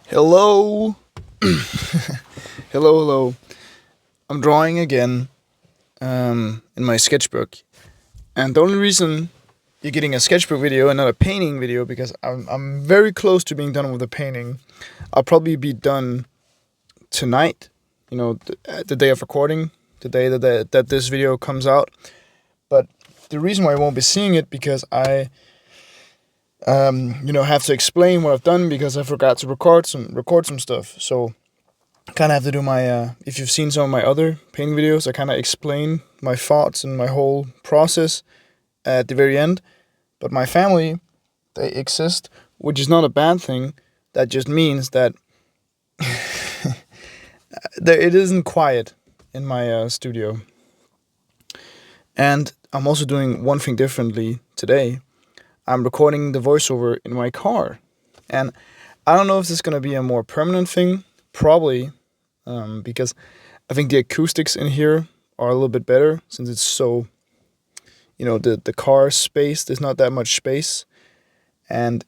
Hello. Hello. I'm drawing again in my sketchbook. And the only reason you're getting a sketchbook video and not a painting video because I'm very close to being done with the painting. I'll probably be done tonight, the day of recording, the day that this video comes out. But the reason why I won't be seeing it because I have to explain what I've done because I forgot to record some stuff. So I kind of have to do my, if you've seen some of my other painting videos, I kind of explain my thoughts and my whole process at the very end. But my family, they exist, which is not a bad thing. That just means that it isn't quiet in my studio. And I'm also doing one thing differently today. I'm recording the voiceover in my car. And I don't know if this is going to be a more permanent thing. Probably, because I think the acoustics in here are a little bit better since it's so, the car space, there's not that much space. And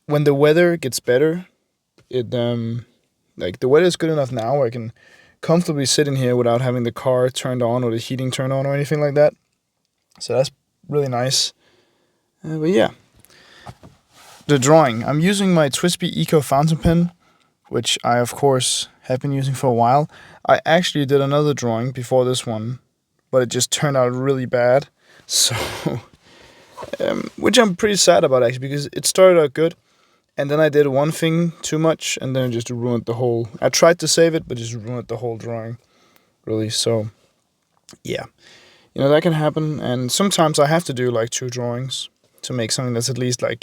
when the weather gets better, the weather is good enough now where I can comfortably sit in here without having the car turned on or the heating turned on or anything like that. So that's really nice. But yeah, the drawing. I'm using my Twisby Eco fountain pen, which I, of course, have been using for a while. I actually did another drawing before this one, but it just turned out really bad. So, which I'm pretty sad about, actually, because it started out good, and then I did one thing too much, and then it just ruined the whole... I tried to save it, but just ruined the whole drawing, really. So, yeah. That can happen, and sometimes I have to do, 2 drawings to make something that's at least, I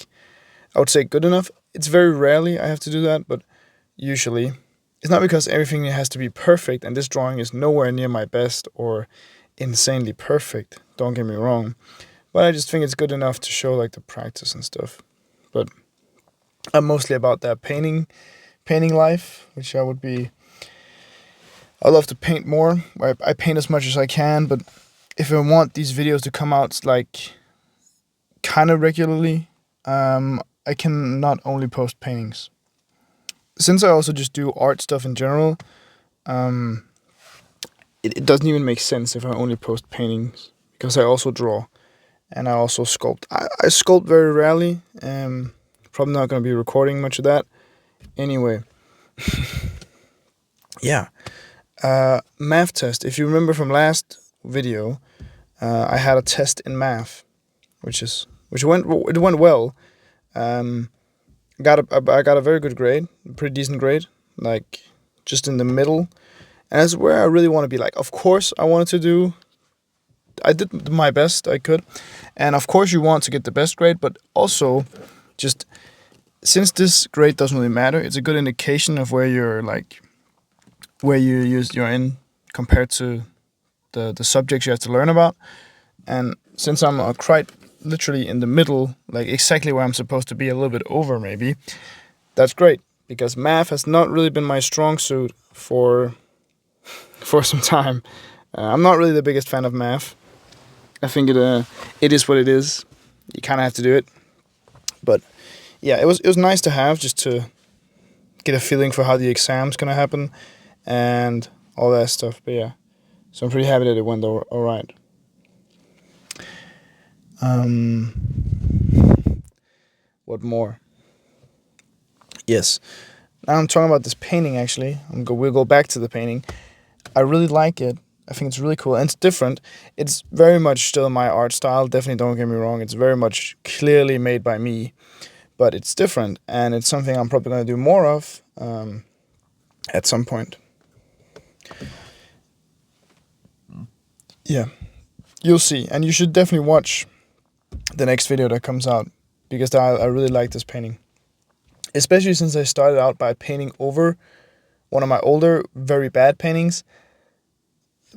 would say good enough. It's very rarely I have to do that, but usually. It's not because everything has to be perfect, and this drawing is nowhere near my best or insanely perfect, don't get me wrong. But I just think it's good enough to show, the practice and stuff. But I'm mostly about that painting life, which I love to paint more. I paint as much as I can, but if I want these videos to come out kind of regularly, I can not only post paintings. Since I also just do art stuff in general, it doesn't even make sense if I only post paintings because I also draw and I also sculpt. I sculpt very rarely. Probably not going to be recording much of that. Anyway, yeah. Math test. If you remember from last video, I had a test in math, which went well. I got a very good grade, a pretty decent grade, just in the middle. And that's where I really want to be. Of course, I did my best I could. And of course, you want to get the best grade, but also, just since this grade doesn't really matter, it's a good indication of where you're you're in compared to the subjects you have to learn about. And since I'm quite literally in the middle, exactly where I'm supposed to be, a little bit over maybe, that's great, because math has not really been my strong suit for some time. I'm not really the biggest fan of math. I think it is what it is. You kind of have to do it. But yeah, it was nice to have, just to get a feeling for how the exam's gonna happen and all that stuff. But yeah, so I'm pretty happy that it went all right. What more? Yes. Now I'm talking about this painting, actually. We'll go back to the painting. I really like it. I think it's really cool. And it's different. It's very much still my art style. Definitely don't get me wrong. It's very much clearly made by me. But it's different. And it's something I'm probably going to do more of at some point. Yeah. You'll see. And you should definitely watch the next video that comes out, because I really like this painting, especially since I started out by painting over one of my older, very bad paintings.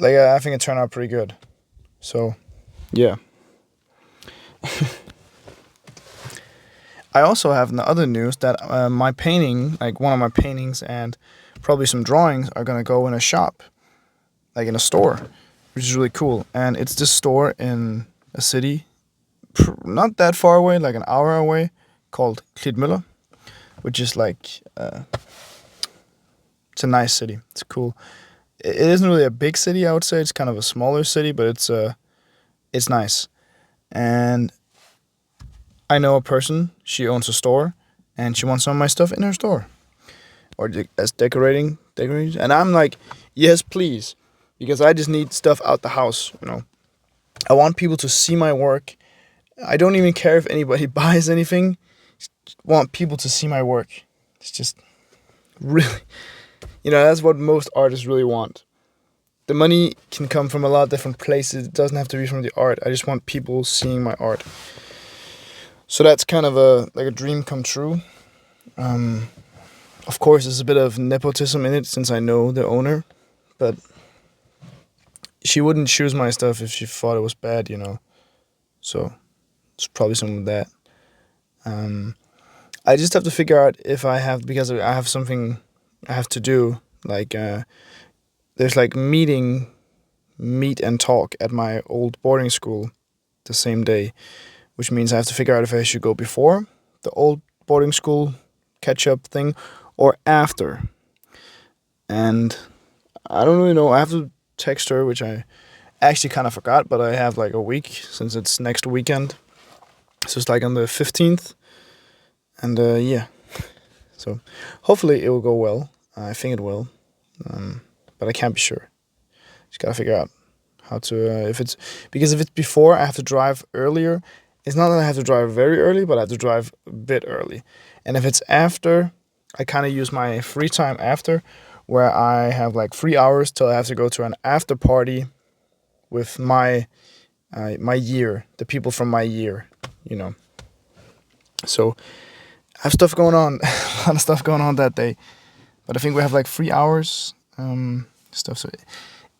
I think it turned out pretty good. So, yeah. I also have in the other news that my painting, one of my paintings and probably some drawings, are gonna go in a shop, in a store, which is really cool. And it's this store in a city not that far away, an hour away, called Klitmøller, which is It's a nice city. It's cool. It isn't really a big city, I would say. It's kind of a smaller city, but it's nice. And I know a person. She owns a store, and she wants some of my stuff in her store or as decorating. And I'm like, yes, please, because I just need stuff out the house. I want people to see my work. I don't even care if anybody buys anything. Just want people to see my work. It's just really, that's what most artists really want. The money can come from a lot of different places. It doesn't have to be from the art. I just want people seeing my art. So that's kind of a dream come true. Of course, there's a bit of nepotism in it since I know the owner, but she wouldn't choose my stuff if she thought it was bad, So it's probably some of that. I just have to figure out because I have something I have to do. Like, there's like meet and talk at my old boarding school the same day, which means I have to figure out if I should go before the old boarding school catch-up thing or after. And I don't really know. I have to text her, which I actually kind of forgot, but I have like a week since it's next weekend. So it's like on the 15th. And yeah. So hopefully it will go well. I think it will. But I can't be sure. Just gotta figure out how to, if it's before, I have to drive earlier. It's not that I have to drive very early, but I have to drive a bit early. And if it's after, I kind of use my free time after, where I have like 3 hours till I have to go to an after party with my year, the people from my year, So I have stuff going on, a lot of stuff going on that day. But I think we have like 3 hours stuff. So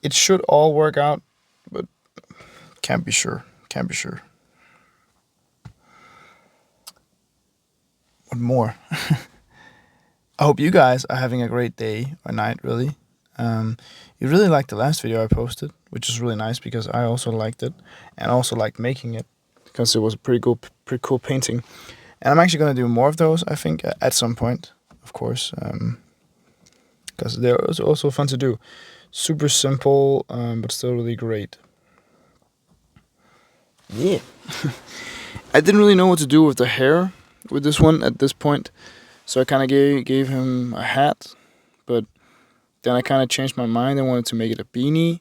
it should all work out, but can't be sure. What more? I hope you guys are having a great day or night, really. You really liked the last video I posted, which is really nice because I also liked it and also liked making it because it was a pretty cool painting. And I'm actually going to do more of those, I think, at some point, of course, because they're also fun to do. Super simple, but still really great. Yeah. I didn't really know what to do with the hair with this one at this point, so I kind of gave him a hat, but then I kind of changed my mind. I wanted to make it a beanie,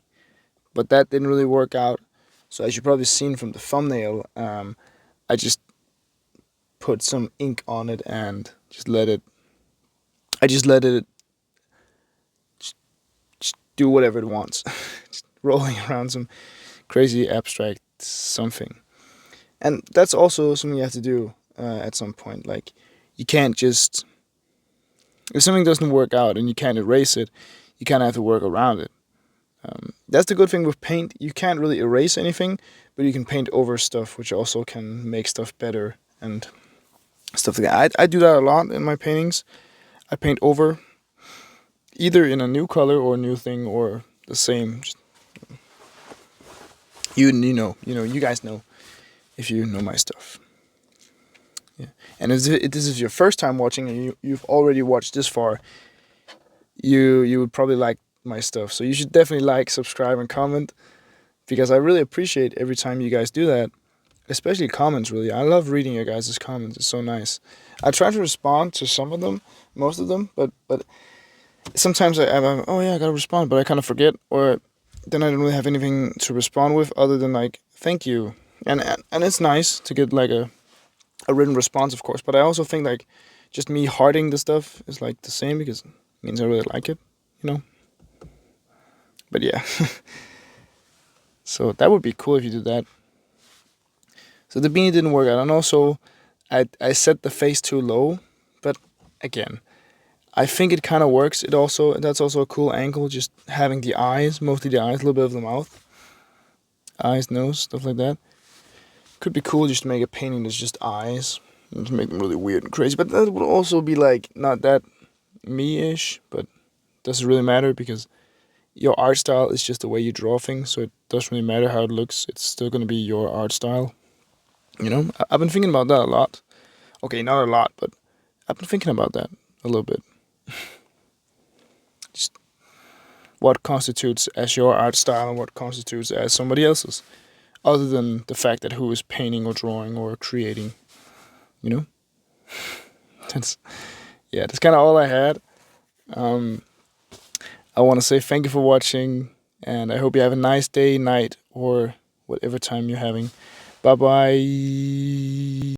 but that didn't really work out. So as you probably seen from the thumbnail, I just put some ink on it and just let it just do whatever it wants. Just rolling around some crazy abstract something. And that's also something you have to do at some point. Like, you can't just, if something doesn't work out and you can't erase it, you kind of have to work around it. That's the good thing with paint. You can't really erase anything, but you can paint over stuff, which also can make stuff better and stuff like that. I do that a lot in my paintings. I paint over, either in a new color or a new thing or the same. Just, you guys know if you know my stuff. Yeah. And if this is your first time watching and you've already watched this far, you would probably like my stuff. So you should definitely like, subscribe, and comment, because I really appreciate every time you guys do that, especially comments, really. I love reading your guys' comments. It's so nice. I try to respond to some of them, most of them, but sometimes I'm oh yeah, I gotta respond, but I kind of forget, or then I don't really have anything to respond with other than like, thank you. And it's nice to get like a written response, of course, but I also think like just me hearting the stuff is like the same, because it means I really like it, But yeah. So that would be cool if you did that. So the beanie didn't work out, and also I set the face too low, but again, I think it kind of works. That's also a cool angle, just having the eyes, mostly the eyes, a little bit of the mouth, eyes, nose, stuff like that. Could be cool just to make a painting that's just eyes, and to make them really weird and crazy. But that would also be like not that me-ish, but doesn't really matter, because your art style is just the way you draw things, so it doesn't really matter how it looks. It's still going to be your art style. I've been thinking about that a lot. Okay, not a lot, but I've been thinking about that a little bit. what constitutes as your art style and what constitutes as somebody else's, other than the fact that who is painting or drawing or creating, you know? That's that's kind of all I had. Um, I want to say thank you for watching, and I hope you have a nice day, night, or whatever time you're having. Bye bye.